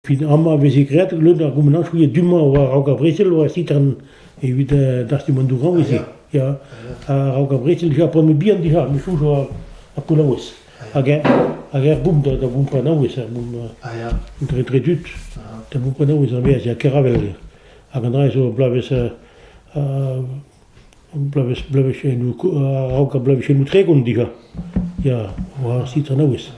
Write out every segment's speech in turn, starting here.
Fin ama vezi creat luna cum n-am știu duma au Gabriel o sitran evita dasti manduran vezi ja au Gabriel ja po mi bien di ha mi fu a pulawes aga bum da bum pa nawes bum tre dut da bum pa nawes vezi ja keravel aga ndrai so blaves blaves nu au blaves nu tregon di ha ja o sitran nawes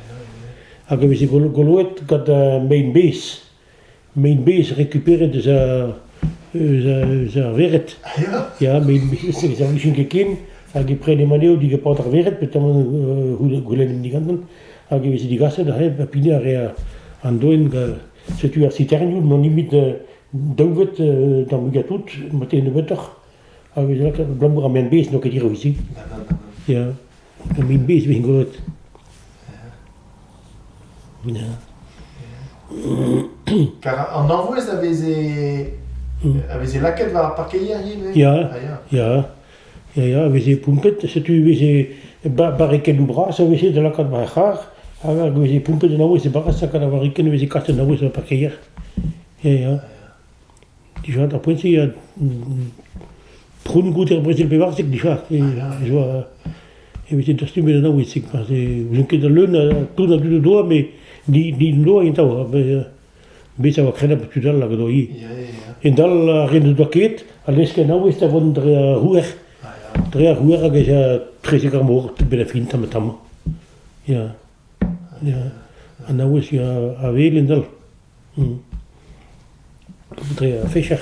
aga vezi goloet kad main base récupéré de sa weret. Ja, main base is een gekin. Agi prene maneo die gepater weret, betam gulen die ganzen. Agi visi die gasse da heb pina rea andoen se tu citerniu non limit dovet dan mugatut matin de wetter. Agi visi blambra main base no ke dire visi. Ja, main base wegen gut. Ja. Car en envoie ça avait la quête va parquer hier. Ja, vezi pumpet, se tu vezi barriken du bras, so vezi de la kat bahar, aga vezi pumpet de nawe se barasa kada barriken vezi kat nawe se parquer hier. Ja. Die gaat op punt ja prun gut der Brazil bewacht sich die gaat. Ich war vezi das stimmt de nawe sich pas je que de lune tout dans du dos mais die no então bisa wa khana putudal la godoi indal rin do ket alles que nawe sta von der ruher aga ja tresiger mor benefin tam ja nawe ja avel indal der fischer